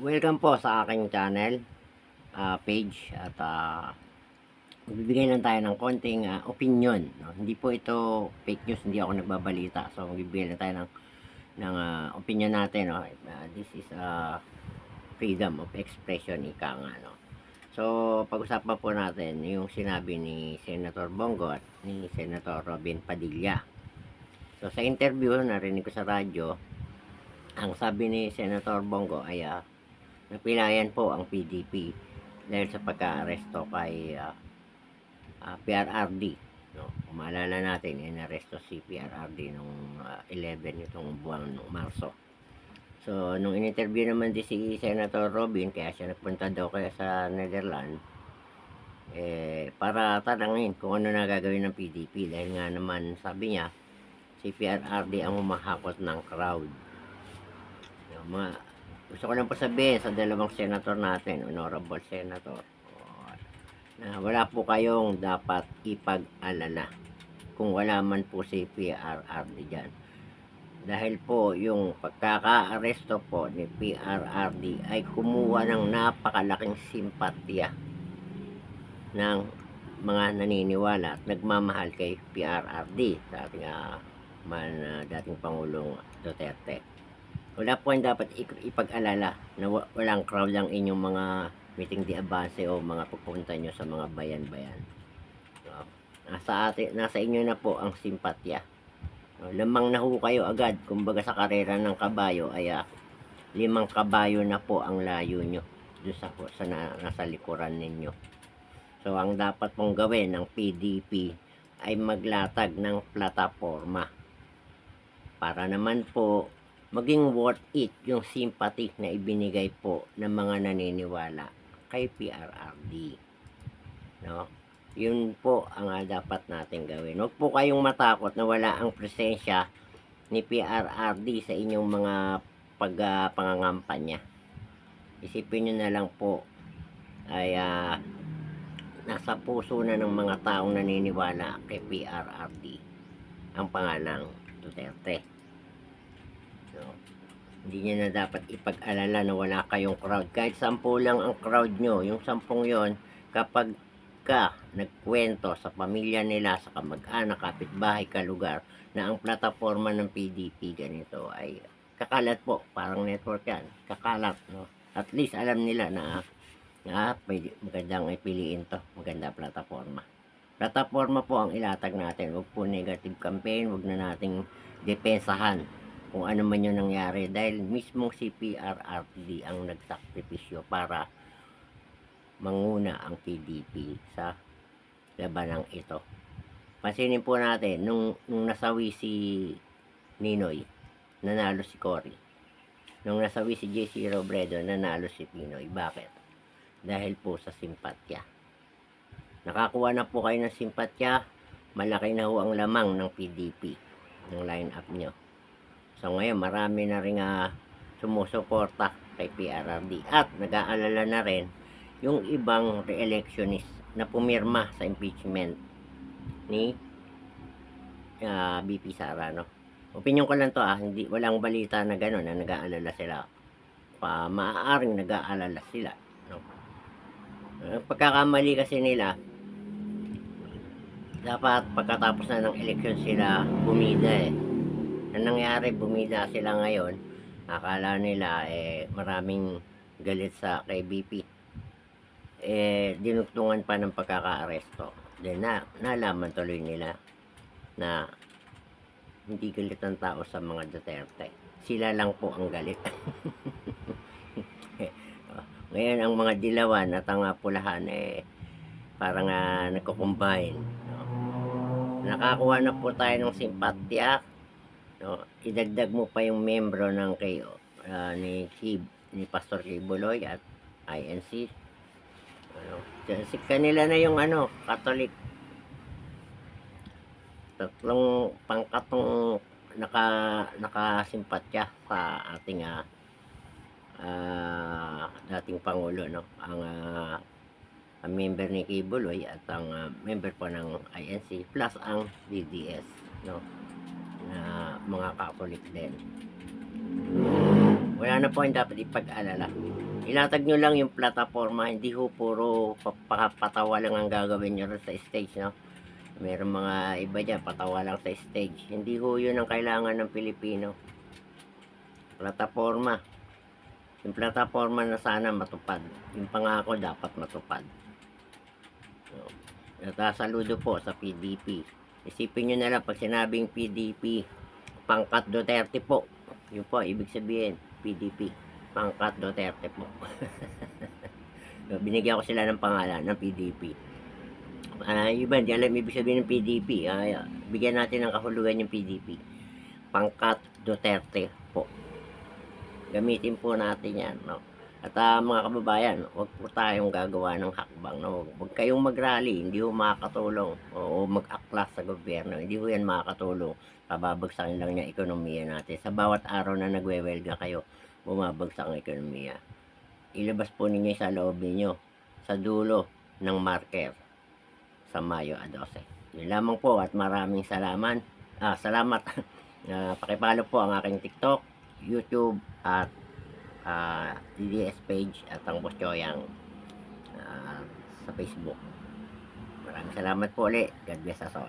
Welcome po sa aking channel, page at magbibigay lang tayo ng konting opinion, no? Hindi po ito fake news, hindi ako nagbabalita. So magbibigay lang tayo ng opinion natin, no? This is freedom of expression, ika nga, no? So pag-usapan po natin yung sinabi ni Senator Bongo at ni Senator Robin Padilla. So sa interview, narinig ko sa radyo, ang sabi ni Senator Bongo ay napilayan po ang PDP dahil sa pagka-aresto kay PRRD. No? Kung maalala natin, inaresto si PRRD nung 11 itong buwan ng Marso. So, nung in-interview naman din si Senator Robin, kaya siya nagpunta daw kaya sa Netherlands, para tanangin kung ano na gagawin ng PDP. Dahil nga naman, sabi niya, si PRRD ang humahakot ng crowd. Gusto ko lang po sabihin sa dalawang senator natin, honorable senator, na wala po kayong dapat ipag-alala kung wala man po si PRRD dyan. Dahil po yung pagkaka-aresto po ni PRRD ay kumuha ng napakalaking simpatya ng mga naniniwala at nagmamahal kay PRRD, dating Pangulong Duterte. Wala po yung dapat ipag-alala na walang crowd lang inyong mga meeting di abase o mga pupunta nyo sa mga bayan-bayan. So, nasa inyo na po ang simpatya. Lamang na ho kayo agad, kumbaga sa karera ng kabayo ay 5 kabayo na po ang layo nyo doon sa nasa likuran ninyo. So ang dapat pong gawin ng PDP ay maglatag ng plataforma para naman po maging worth it yung sympathy na ibinigay po ng mga naniniwala kay PRRD. No? Yun po ang dapat natin gawin. Huwag po kayong matakot na wala ang presensya ni PRRD sa inyong mga pangangampanya. Isipin nyo na lang po ay nasa puso na ng mga taong naniniwala kay PRRD ang pangalang Duterte. No? Hindi nyo na dapat ipag-alala na wala kayong crowd. Kahit 10 lang ang crowd nyo, yung 10 yon, kapag nagkwento sa pamilya nila, sa kamag-anak, kapitbahay, kalugar, na ang plataforma ng PDP ganito ay kakalat po, parang network yan, kakalat, no? At least alam nila na magandang ipiliin to, maganda plataforma. Plataforma po ang ilatag natin, huwag po negative campaign, huwag na nating depensahan kung ano man yung nangyari dahil mismong si PRRD ang nagsakripisyo para manguna ang PDP sa labanang ito. Pansinin po natin, nung nasawi si Ninoy, nanalo si Cory. Nung nasawi si JC Robredo, nanalo si Pinoy. Bakit? Dahil po sa simpatya. Nakakuha na po kayo ng simpatya, malaki na ho ang lamang ng PDP, ng line-up nyo. So ngayon, marami na rin sumusuporta kay PRRD at nag-aalala na rin yung ibang re-electionist na pumirma sa impeachment ni BP Sara, no? Opinion ko lang to, hindi, walang balita na gano'n na nag-aalala sila. Maaaring nag-aalala sila, no? Pagkakamali kasi nila, dapat pagkatapos na ng eleksyon sila bumida Ang nangyari, bumida sila ngayon, akala nila maraming galit sa kay BP. Dinugtungan pa ng pagkaka-aresto. Then nalaman tuloy nila na hindi galit ang tao sa mga Duterte. Sila lang po ang galit. Ngayon ang mga dilawan at ang pulahan parang nagko-combine. No? Nakakuha na po tayo ng simpatya. No? Idagdag mo pa yung membro ng ni Pastor Kibuloy at INC. Kanila na yung Catholic. Tatlong pangkatong nakasimpatya sa ating dating Pangulo, no? Ang member ni Kibuloy at ang member po ng INC plus ang DDS, no? Na mga Catholic din. Wala na po yung dapat ipag-alala. Ilatag nyo lang yung plataforma, hindi ho puro patawa lang ang gagawin nyo rin sa stage, no? Meron mga iba dyan, patawa lang sa stage. Hindi ho yun ang kailangan ng Pilipino. Plataforma. Yung plataforma na sana matupad. Yung pangako dapat matupad. So, natasaludo po sa PDP. Isipin nyo na lang pag sinabing PDP, pangkat Duterte po. Yun po, ibig sabihin, PDP. Pangkat Duterte po. So, binigyan ko sila ng pangalan ng PDP. Iba, hindi alam ibig sabihin ng PDP. Bigyan natin ng kahulugan yung PDP. Pangkat Duterte po. Gamitin po natin yan, no? At mga kababayan, huwag po tayong gagawa ng hakbang, no? Huwag kayong mag-rally, hindi ho makakatulong. O mag-aklas sa gobyerno, hindi ho yan makakatulong. Pababagsakin lang niya ekonomiya natin. Sa bawat araw na nagwewelga kayo, bumabagsak ang ekonomiya. Ilabas po ninyo sa loob ninyo, sa dulo ng marker sa Mayo 12. Yun lamang po at maraming salamat. Salamat. Pakipalo po ang aking TikTok, YouTube at DDS page at ang Boss Choyang sa Facebook. Maraming salamat po ulit. God bless us all.